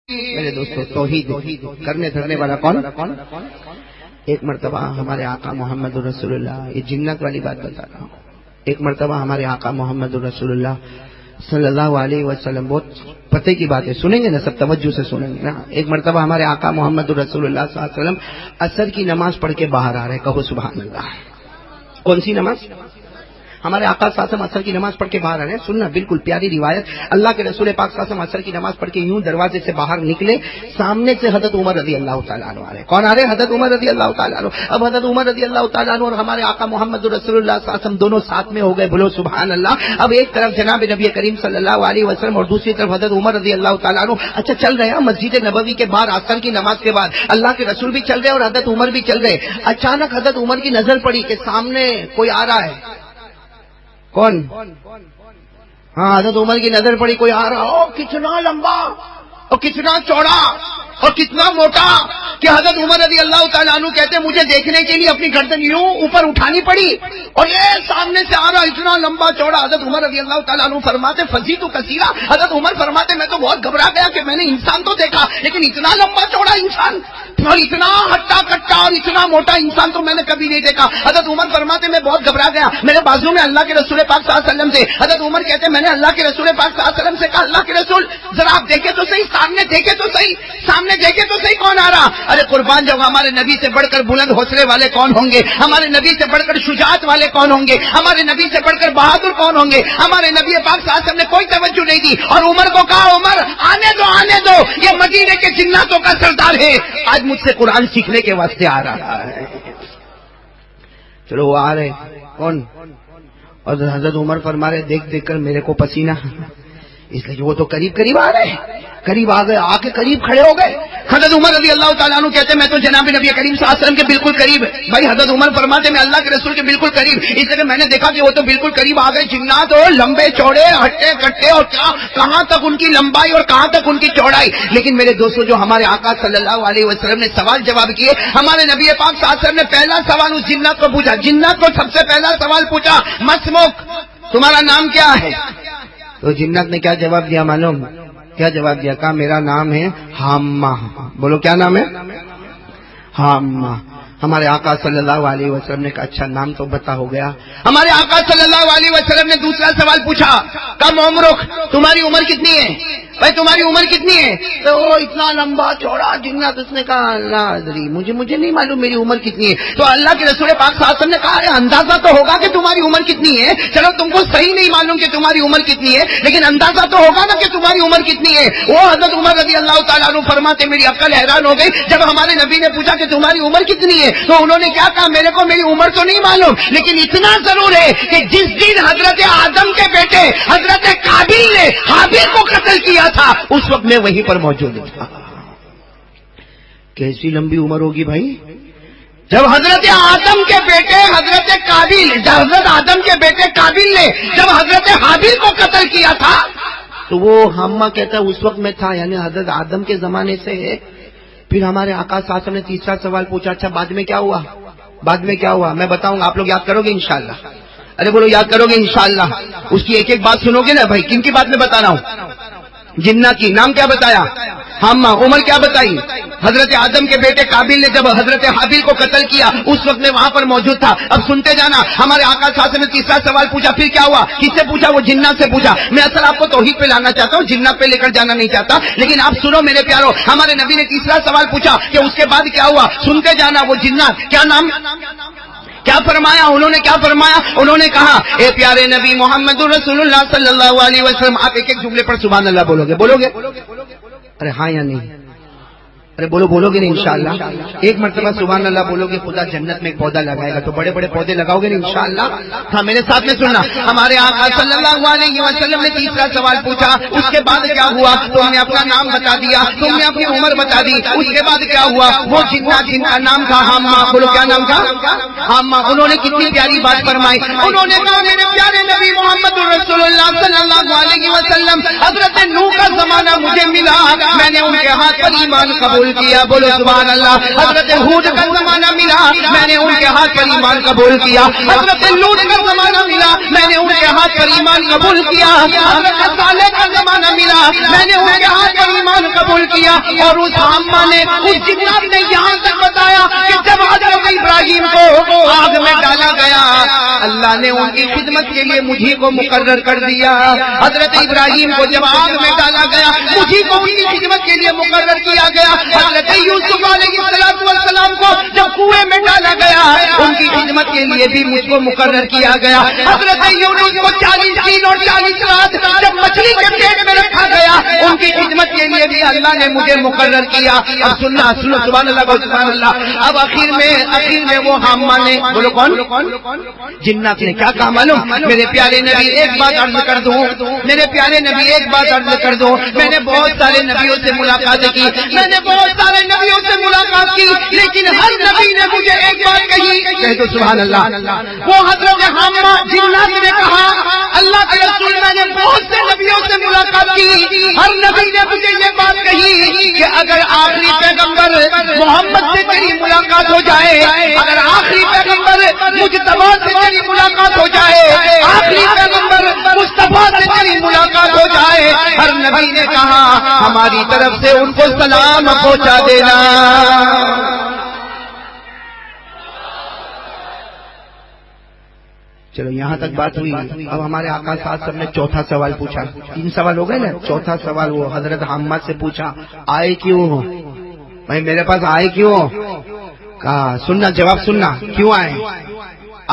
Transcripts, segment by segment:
میرے دوستوں توحید کرنے دھرنے والا کون؟ ایک مرتبہ ہمارے آقا محمد رسول اللہ، یہ جنت والی بات بتا رہا ہوں، ایک مرتبہ ہمارے آقا محمد رسول اللہ صلی اللہ علیہ وسلم، بہت پتے کی بات ہے، سنیں گے نا سب، توجہ سے سنیں گے نا۔ ایک مرتبہ ہمارے آقا محمد رسول اللہ صلی اللہ علیہ وسلم عصر کی نماز پڑھ کے باہر آ رہے، کہو سبحان اللہ۔ کون سی نماز؟ ہمارے آقا صلی اللہ علیہ وسلم عصر کی نماز پڑھ کے باہر آ رہے ہیں، سننا بالکل پیاری روایت۔ اللہ کے رسول پاک صلی اللہ علیہ وسلم عصر کی نماز پڑھ کے یوں دروازے سے باہر نکلے، سامنے سے حضرت عمر رضی اللہ تعالیٰ عنہ آ رہے۔ کون آ رہے؟ حضرت عمر رضی اللہ تعالیٰ عنہ۔ اب حضرت عمر رضی اللہ تعالیٰ عنہ اور ہمارے آقا محمد رسول اللہ صلی اللہ علیہ وسلم دونوں ساتھ میں ہو گئے، بولو سبحان اللہ۔ اب ایک طرف جناب نبی کریم صلی اللہ علیہ وسلم اور دوسری طرف حضرت عمر رضی اللہ تعالیٰ عنہ۔ اچھا چل رہے ہیں مسجد نبوی کے باہر عصر کی نماز کے بعد، اللہ کے رسول بھی چل رہے اور حضرت عمر بھی چل رہے۔ اچانک حضرت عمر کی نظر پڑی کہ سامنے کوئی آ رہا ہے۔ کون؟ ہاں، حضرت عمر کی نظر پڑی کوئی آ رہا، او کتنا لمبا اور کتنا چوڑا اور کتنا موٹا کہ حضرت عمر رضی اللہ تعالیٰ عنہ کہتے ہیں مجھے دیکھنے کے لیے اپنی گردن یوں اوپر اٹھانی پڑی اور یہ سامنے سے آ رہا اتنا لمبا چوڑا۔ حضرت عمر رضی اللہ تعالیٰ عنہ فرماتے فزیت کثیرہ، حضرت عمر فرماتے میں تو بہت گھبرا گیا کہ میں نے انسان تو دیکھا لیکن اتنا لمبا چوڑا انسان اور اتنا ہٹا کٹا اور اتنا موٹا انسان تو میں نے کبھی نہیں دیکھا۔ حضرت عمر فرماتے میں بہت گھبرا گیا، میرے بازو میں اللہ کے رسول پاک صلی اللہ علیہ وسلم تھے۔ حضرت عمر کہتے میں نے اللہ کے رسول پاک صلی اللہ علیہ وسلم سے کہا اللہ کے رسول ذرا آپ دیکھیں تو صحیح، سامنے دیکھیں تو صحیح، سامنے دیکھیں تو صحیح کون آ رہا؟ ارے قربان جب ہمارے نبی سے بڑھ کر بلند حوصلے والے کون ہوں گے؟ ہمارے نبی سے بڑھ کر شجاعت والے کون ہوں گے؟ ہمارے نبی سے بڑھ کر بہادر کون ہوں گے؟ ہمارے نبی پاک صلی اللہ علیہ وسلم نے کوئی توجہ نہیں دی اور عمر کو کہا عمر آنے دو، یہ مدینے کے جناتوں کا سردار ہے، آج مجھ سے قرآن سیکھنے کے واسطے آ رہا ہے۔ چلو وہ آ رہے، کون؟ اور حضرت عمر فرما رہے دیکھ دیکھ کر میرے کو پسینہ، اس لیے وہ تو قریب آ رہے، قریب آ گئے، آ کے قریب کھڑے ہو گئے۔ حضرت عمر رضی اللہ تعالیٰ عنہ کہتے ہیں میں تو جناب نبی کریم صلی اللہ علیہ وسلم کے بالکل قریب، بھائی حضرت عمر فرماتے میں اللہ کے رسول کے بالکل قریب، اس لیے میں نے دیکھا کہ وہ تو بالکل قریب آ گئے، جنات اور لمبے چوڑے ہٹے کٹے اور کہاں تک ان کی لمبائی اور کہاں تک ان کی چوڑائی۔ لیکن میرے دوستوں جو ہمارے آقا صلی اللہ علیہ وسلم نے سوال جواب کیے، ہمارے نبی پاک صلی اللہ علیہ وسلم نے پہلا سوال اس جنات کو پوچھا، جنات کو سب سے پہلا سوال پوچھا مسموک، تمہارا نام کیا ہے؟ تو جنات نے کیا جواب دیا معلوم؟ کیا جواب دیا؟ کہا میرا نام ہے حامہ۔ بولو کیا نام ہے؟ حامہ۔ ہمارے آقا صلی اللہ علیہ وسلم نے کہا اچھا نام تو بتا ہو گیا۔ ہمارے آقا صلی اللہ علیہ وسلم نے دوسرا سوال پوچھا، کم عمرک، تمہاری عمر کتنی ہے؟ بھائی تمہاری عمر کتنی ہے؟ تو وہ اتنا لمبا چوڑا جنات، اس نے کہا اللہ ادری، مجھے نہیں معلوم میری عمر کتنی ہے۔ تو اللہ کے رسول پاک صلی اللہ علیہ وسلم نے کہا ارے اندازہ تو ہوگا کہ تمہاری عمر کتنی ہے، چلو تم کو صحیح نہیں معلوم کہ تمہاری عمر کتنی ہے لیکن اندازہ تو ہوگا نا کہ تمہاری عمر کتنی ہے۔ وہ حضرت عمر رضی اللہ تعالیٰ عنہ فرماتے میری عقل حیران ہو گئی جب ہمارے نبی نے پوچھا کہ تمہاری عمر کتنی ہے، تو انہوں نے کیا کہا میرے کو میری عمر تو نہیں معلوم لیکن اتنا ضرور ہے کہ جس دن حضرت آدم کے بیٹے حضرت قابیل نے حابیل کو قتل کیا تھا اس وقت میں وہیں پر موجود تھا۔ کیسی لمبی عمر ہوگی بھائی؟ جب حضرت آدم کے بیٹے حضرت آدم کے بیٹے قابیل نے جب حضرت حابیل کو قتل کیا تھا تو وہ ہمہ کہتا ہے اس وقت میں تھا، یعنی حضرت آدم کے زمانے سے ہے۔ پھر ہمارے آقا صلی اللہ علیہ وسلم نے تیسرا سوال پوچھا اچھا بعد میں کیا ہوا؟ بعد میں کیا ہوا میں بتاؤں گا، آپ لوگ یاد کرو گے انشاءاللہ؟ ارے بولو یاد کرو گے انشاءاللہ؟ اس کی ایک ایک بات سنو گے نا بھائی، کن کی بات میں بتا رہا ہوں؟ جنہ کی نام کیا بتایا؟ حامہ۔ عمر کیا بتائی؟ حضرت آدم کے بیٹے قابیل نے جب حضرت حابیل کو قتل کیا اس وقت میں وہاں پر موجود تھا۔ اب سنتے جانا، ہمارے آقا صلی اللہ علیہ وسلم نے تیسرا سوال پوچھا، پھر کیا ہوا؟ کس سے پوچھا؟ وہ جنات سے پوچھا۔ میں اصل آپ کو توحید پہ لانا چاہتا ہوں، جنات پہ لے کر جانا نہیں چاہتا، لیکن آپ سنو میرے پیارو، ہمارے نبی نے تیسرا سوال پوچھا کہ اس کے بعد کیا ہوا؟ سنتے جانا، وہ جنات کیا نام کیا فرمایا؟ انہوں نے کیا فرمایا؟ انہوں نے کہا اے پیارے نبی محمد رسول اللہ صلی اللہ علیہ وسلم، آپ ایک ایک جملے پر سبحان اللہ بولو گے؟ ارے ہاں یا نہیں؟ ارے بولو گے نہیں انشاءاللہ؟ ایک مرتبہ سبحان اللہ بولو گے خدا جنت میں ایک پودا لگائے گا، تو بڑے بڑے پودے لگاؤ گے نہیں انشاءاللہ؟ ہاں میرے ساتھ میں سننا، ہمارے آقا صلی اللہ علیہ وسلم نے تیسرا سوال پوچھا، اس کے بعد کیا ہوا؟ تم نے اپنا نام بتا دیا، تم نے اپنی عمر بتا دی، اس کے بعد کیا ہوا؟ وہ جنات جن کا نام تھا حامہ، بولو کیا نام تھا؟ حامہ۔ انہوں نے کتنی پیاری بات فرمائی، انہوں نے کہا میرے پیارے نبی محمد رسول اللہ صلی اللہ علیہ وسلم حضرت نوح کا زمانہ مجھے ملا، میں نے ان کے ہاتھ پر ایمان قبول کیا، بولو سبحان اللہ۔ حضرت ہود کا زمانہ ملا، میں نے ان کے ہاتھ پر ایمان قبول کیا۔ حضرت لوط کا زمانہ ملا، میں نے ان کے ہاتھ پر ایمان قبول کیا۔ حضرت صالح کا زمانہ ملا، ملا، میں نے ان کے ہاتھ پر ایمان قبول کیا. اور اس حامہ نے، اس جنات نے یہاں تک بتایا کہ جب حضرت ابراہیم کو آگ میں ڈالا گیا، اللہ نے ان کی خدمت کے لیے مجھے کو مقرر کر دیا. حضرت ابراہیم کو جب آگ میں ڈالا گیا، مجھے کو ان کی خدمت کے لیے مقرر کیا گیا. حضرت یوسف علیہ السلام کو جب کنویں میں ڈالا گیا، ان کی خدمت کے لیے بھی مجھ کو مقرر کیا گیا. حضرت یونس کو 40 دن اور 40 رات جب مچھلی کے پیٹ میں رکھا گیا، ان کی خدمت کے لیے بھی اللہ نے مجھے مقرر کیا. اب سننا، سبحان اللہ سبحان اللہ. اب آخر میں وہ حامہ نے، بولو کون؟ جنات نے کیا کہا معلوم؟ میرے پیارے نبی ایک بات عرض کر دوں، میرے پیارے نبی ایک بات عرض کر دوں. میں نے بہت سارے نبیوں سے ملاقات کی، میں نے بہت سارے نبیوں سے ملاقات کی، لیکن ہر نبی نے مجھے ایک بات کہی. کہہ دو سبحان اللہ. وہ حضرت حامہ جنات نے کہا، اللہ کے رسول میں نے بہت سے نبیوں سے ملاقات کی، ہر نبی نے مجھے یہ بات کہی کہ اگر آخری پیغمبر محمد سے تیری ملاقات ہو جائے، اگر آخری پیغمبر مجتبیٰ سے تیری ملاقات ہو جائے، آخری پیغمبر مصطفیٰ سے تیری ملاقات ہو جائے، ہر نبی نے کہا ہماری طرف سے ان کو سلام پہنچا دینا. چلو یہاں تک بات ہوئی. اب ہمارے آقا صاحب سب نے چوتھا سوال پوچھا. 3 سوال ہو گئے نا، چوتھا سوال وہ حضرت حامہ سے پوچھا، آئے کیوں ہو بھائی میرے پاس، آئے کیوں؟ کہا سننا، جواب سننا، کیوں آئے؟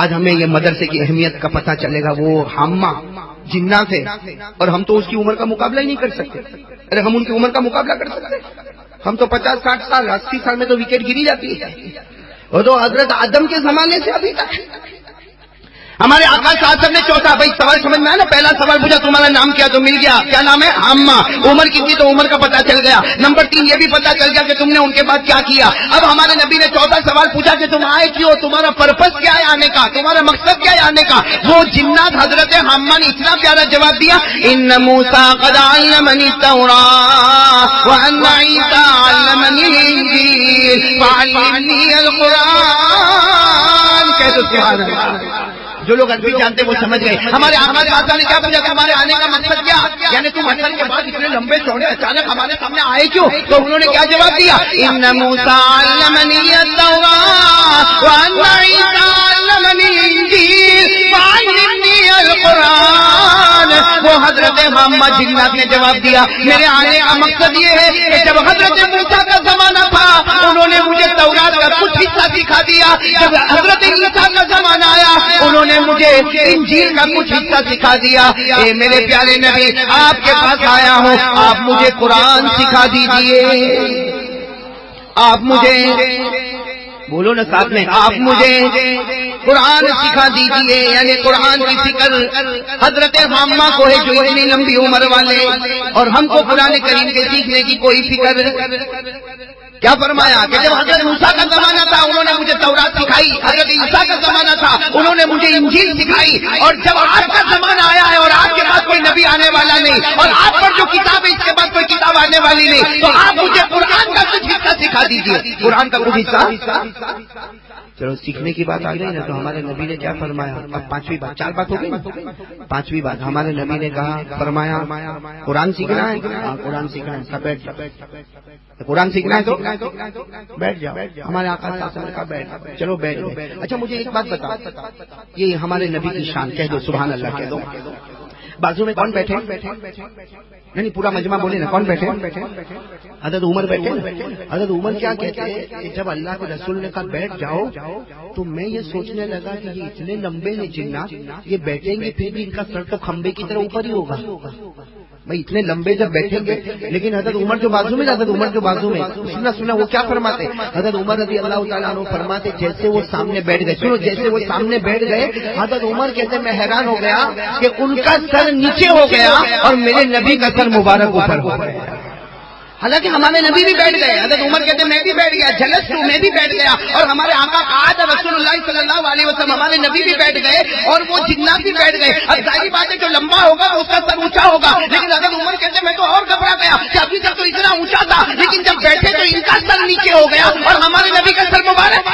آج ہمیں یہ مدرسے کی اہمیت کا پتہ چلے گا. وہ حامہ جنات ہے اور ہم تو اس کی عمر کا مقابلہ ہی نہیں کر سکتے. ارے ہم ان کی عمر کا مقابلہ کر سکتے؟ ہم تو 50 60 سال 80 سال میں تو وکٹ گری جاتی ہے. وہ تو حضرت آدم کے زمانے سے ابھی تک. ہمارے آقا صاحب نے چوتھا، بھائی سوال سمجھ میں آیا نا؟ پہلا سوال پوچھا تمہارا نام کیا، تو مل گیا. کیا نام ہے؟ حامہ. عمر کتنی، تو عمر کا پتہ چل گیا. نمبر 3 یہ بھی پتہ چل گیا کہ تم نے ان کے بعد کیا کیا. اب ہمارے نبی نے چوتھا سوال پوچھا کہ تم آئے کیوں، تمہارا پرپس کیا ہے آنے کا، تمہارا مقصد کیا ہے آنے کا. وہ جنات حضرت حامہ نے اتنا پیارا جواب دیا، ان موسیٰ قد علمنی التوراۃ وان عیسیٰ علمنی الانجیل فعلمنی القرآن. کہہ دو سبحان اللہ. جو لوگ عربی جانتے وہ سمجھ گئے. ہمارے آقا صاحب نے کیا پوچھا کہ ہمارے آنے کا مقصد کیا، یعنی تم اثر کے بعد اتنے لمبے چوڑے اچانک ہمارے سامنے آئے کیوں؟ تو انہوں نے کیا جواب دیا، ان موسیٰ علمنی التوراۃ وان عیسیٰ علمنی الانجیل فعلمنی القرآن. وہ حضرت حامہ جنات نے جواب دیا، میرے آنے کا مقصد یہ ہے کہ جب حضرت موسیٰ کا زمانہ تھا انہوں نے مجھے تورات کا کچھ حصہ سکھا دیا، جب حضرت عیسیٰ کا زمانہ آیا انہوں نے مجھے انجیل کا کچھ حصہ سکھا دیا. اے میرے پیارے نبی، آپ کے پاس آیا ہوں، آپ مجھے قرآن سکھا دیجئے. آپ مجھے، بولو نا ساتھ میں، آپ مجھے قرآن سکھا دیجئے. یعنی قرآن کی فکر حضرت حامہ کو ہے جو اتنی لمبی عمر والے، اور ہم کو قرآن کریم کے سیکھنے کی کوئی فکر. کیا فرمایا کہ جب حضرت موسیٰ کا زمانہ تھا انہوں نے مجھے تورات سکھائی، حضرت عیسیٰ کا زمانہ تھا انہوں نے مجھے انجیل سکھائی، اور جب آپ کا زمانہ آیا ہے اور آپ کے پاس کوئی نبی آنے والا نہیں، اور آپ پر جو کتاب ہے اس کے بعد کوئی کتاب آنے والی نہیں، تو آپ مجھے قرآن کا کچھ حصہ سکھا دیجیے. قرآن کا کچھ حصہ. چلو سیکھنے کی بات آ گئی نا، تو ہمارے نبی نے کیا فرمایا؟ اب 5ویں بات، 4 بات ہو گئی. 5ویں بات ہمارے نبی نے کہا، فرمایا قرآن سیکھنا ہے. قرآن سیکھنا ہے، سب بیٹھ جاؤ. قرآن سیکھنا ہے تو بیٹھ جاؤ. ہمارے آقا صاحب نے کہا بیٹھ. چلو بیٹھ گئے. اچھا مجھے ایک بات بتاؤ، یہ ہمارے نبی کی شان. کہہ دو سبحان اللہ. کہہ دو بازو میں کون بیٹھے؟ نہیں پورا مجمع بولے نا، کون بیٹھے؟ حضرت عمر بیٹھے. حضرت عمر کیا کہتے ہیں کہ جب اللہ کے رسول نے کہا بیٹھ جاؤ تو میں یہ سوچنے لگا کہ یہ اتنے لمبے ہیں جنات، یہ بیٹھیں گے پھر بھی ان کا سر تو کھمبے کی طرح اوپر ہی ہوگا. بھائی اتنے لمبے جب بیٹھیں گے، لیکن حضرت عمر جو بازو میں، حضرت عمر جو بازو میں، سنا وہ کیا فرماتے؟ حضرت عمر رضی اللہ تعالیٰ عنہ فرماتے جیسے وہ سامنے بیٹھ گئے، سنو، جیسے وہ سامنے بیٹھ گئے حضرت عمر کہتے میں حیران ہو گیا کہ ان کا سر نیچے ہو گیا اور میرے نبی کا سر مبارک اوپر ہو گیا. حالانکہ ہمارے نبی بھی بیٹھ گئے. حضرت عمر کہتے میں بھی بیٹھ گیا، جلس تو میں بھی بیٹھ گیا، اور ہمارے آقا آج رسول اللہ صلی اللہ علیہ وسلم ہمارے نبی بھی بیٹھ گئے اور وہ جنات بھی بیٹھ گئے. اب ظاہری بات ہے جو لمبا ہوگا اس کا سر اونچا ہوگا، لیکن حضرت عمر کہتے میں تو اور گھبرا گیا کہ ابھی تک تو اتنا اونچا تھا، لیکن جب بیٹھے تو ان کا سر نیچے ہو گیا اور ہمارے نبی کا سر مبارک.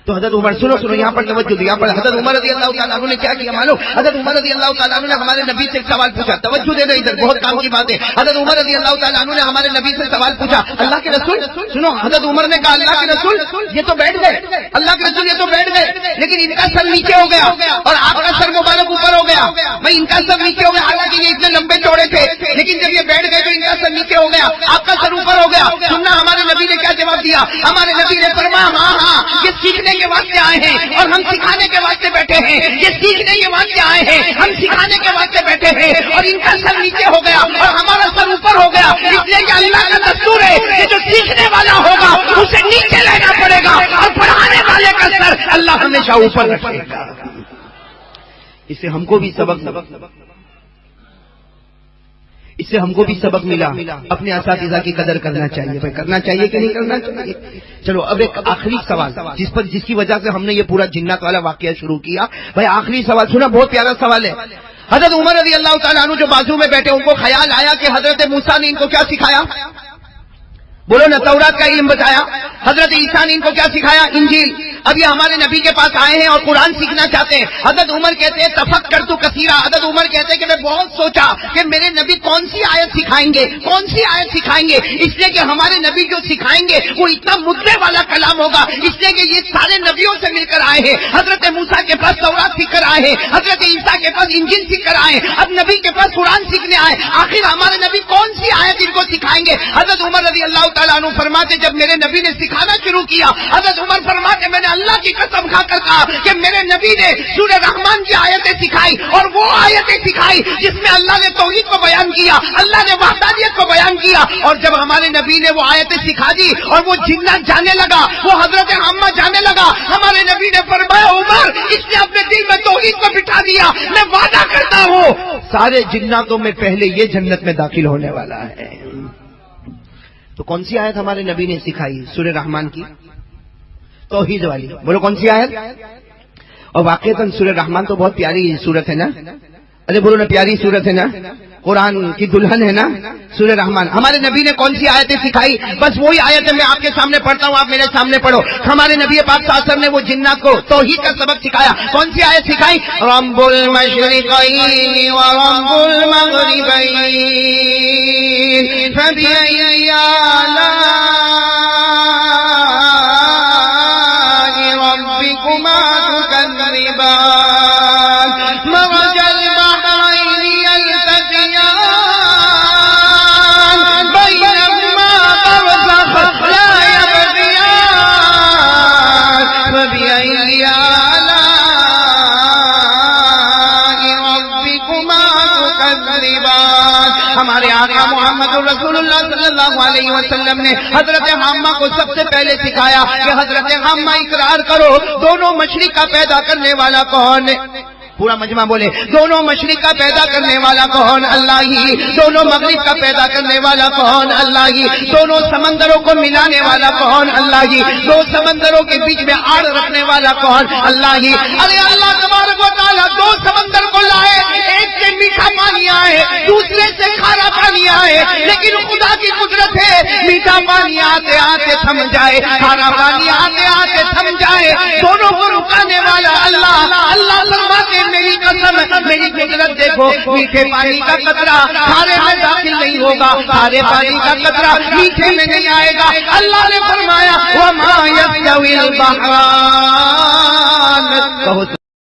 تو حضرت عمر سنو یہاں پر توجہ دیا پر حضرت عمر رضی اللہ تعالیٰ عنہ نے کیا کیا معلوم؟ حضرت عمر رضی اللہ تعالیٰ عنہ نے ہمارے نبی سے ایک سوال پوچھا. توجہ دینا ادھر، بہت کام کی بات ہے. حضرت عمر رضی اللہ تعالیٰ عنہ نے ہمارے نبی سے سوال پوچھا، اللہ کے رسول سنو. حضرت عمر نے کہا اللہ کے رسول یہ تو بیٹھ گئے، اللہ کے رسول یہ تو بیٹھ گئے، لیکن ان کا سر نیچے ہو گیا اور آپ کا سر مبارک اوپر ہو گیا. بھائی ان کا سر نیچے ہو گیا، حالانکہ یہ اتنے لمبے چوڑے تھے، لیکن جب یہ بیٹھ گئے تو ان کا سر نیچے ہو گیا، آپ کا سر اوپر ہو گیا. سننا ہمارے نبی نے کیا جواب دیا. ہمارے نبی نے فرمایا ہاں یہ سیکھنے کے واسطے آئے ہیں اور ہم سکھانے کے واسطے بیٹھے ہیں. یہ سیکھنے کے واسطے آئے ہیں، ہم سکھانے کے واسطے بیٹھے ہیں. اور ان کا سر نیچے ہو گیا اور ہمارا سر اوپر ہو گیا، اس لیے کہ اللہ کا دستور ہے کہ جو سیکھنے والا ہوگا اسے نیچے لینا پڑے گا اور پڑھانے والے کا سر اللہ ہمیشہ اوپر رکھے گا. اس سے ہم کو بھی سبق ملا. اپنے اساتذہ کی قدر کرنا چاہیے. بھائی کرنا چاہیے کہ نہیں کرنا چاہیے. چلو اب ایک آخری سوال جس کی وجہ سے ہم نے یہ پورا جنات والا واقعہ شروع کیا. بھائی آخری سوال سنا، بہت پیارا سوال ہے. حضرت عمر رضی اللہ تعالیٰ عنہ جو بازو میں بیٹھے ان کو خیال آیا کہ حضرت موسیٰ نے ان کو کیا سکھایا؟ بولو نا، تورات کا علم بتایا. حضرت عیسیٰ نے ان کو کیا سکھایا؟ انجیل. اب یہ ہمارے نبی کے پاس آئے ہیں اور قرآن سیکھنا چاہتے ہیں. حضرت عمر کہتے ہیں تفکرت کثیرا. حضرت عمر کہتے ہیں کہ میں بہت سوچا کہ میرے نبی کون سی آیت سکھائیں گے. اس لیے کہ ہمارے نبی جو سکھائیں گے وہ اتنا مدعے والا کلام ہوگا، اس لیے کہ یہ سارے نبیوں سے مل کر آئے ہیں. حضرت موسیٰ کے پاس تورات سیکھ کر آئے ہیں، حضرت عیسیٰ کے پاس انجیل سیکھ کر آئے ہیں، اب نبی کے پاس قرآن سیکھنے آئے. آخر ہمارے نبی کون سی آیت ان کو سکھائیں گے؟ حضرت عمر رضی اللہ تعالیٰ عنہ فرماتے جب میرے نبی نے سکھانا شروع کیا، حضرت عمر فرماتے میں نے اللہ کی قسم کھا کر کہا کہ میرے نبی نے سورہ رحمان کی آیتیں سکھائی، اور وہ آیتیں سکھائی جس میں اللہ نے توحید کو بیان کیا، اللہ نے وحدانیت کو بیان کیا. اور جب ہمارے نبی نے وہ آیتیں سکھا دی اور وہ جنات جانے لگا، وہ حضرت عامہ جانے لگا، ہمارے نبی نے فرمایا عمر اس نے اپنے دل میں توحید کو بٹھا دیا، میں وعدہ کرتا ہوں سارے جناتوں میں پہلے یہ جنت میں داخل ہونے والا ہے. تو کون سی آیت ہمارے نبی نے سکھائی؟ سورہ رحمان کی توحید والی. بولو کون سی آیت؟ اور واقعتاً سورہ رحمان تو بہت پیاری سورت ہے نا. ارے بولو نا، پیاری سورت ہے نا، قرآن کی دلہن ہے نا سورہ رحمان. ہمارے نبی نے کون سی آیتیں سکھائی؟ بس وہی آیتیں میں آپ کے سامنے پڑھتا ہوں، آپ میرے سامنے پڑھو. ہمارے نبی پاک صلی اللہ علیہ وسلم نے وہ جنات کو توحید کا سبق سکھایا. کون سی آیت سکھائی؟ رب المشرقین ورب المغربین فبأي آلاء ربكما تكذبان مرج البحرين يلتقيان بينهما برزخ لا يبغيان فبأي آلاء ربكما تكذبان. ہمارے آقا محمد رسول اللہ صلی اللہ علیہ وسلم نے حضرت حامہ کو سب سے پہلے سکھایا کہ حضرت حامہ اقرار کرو دونوں مشرق کا پیدا کرنے والا کون ہے؟ پورا مجمع بولے دونوں مشرق کا پیدا کرنے والا کون؟ اللہ ہی. دونوں مغرب کا پیدا کرنے والا کون؟ اللہ ہی. دونوں سمندروں کو ملانے والا کون؟ اللہ ہی. دو سمندروں کے بیچ میں آڑ رکھنے والا کون؟ اللہ ہی. ارے اللہ تبارک و تعالیٰ دو سمندر کو لائے، ایک سے میٹھا پانی آئے، دوسرے سے کھارا پانی آئے، لیکن خدا کی قدرت ہے میٹھا پانی آتے آتے تھم جائے، کھارا پانی آتے آتے تھم جائے، دونوں کو رکانے والا اللہ. اللہ فرماتے میری قسم، میری قدرت دیکھو، میٹھے پانی کا قطرہ کھارے میں داخل نہیں ہوگا، کھارے پانی کا قطرہ میٹھے میں نہیں آئے گا. اللہ نے فرمایا وَمَا يَسْتَوِي الْبَحْرَانِ.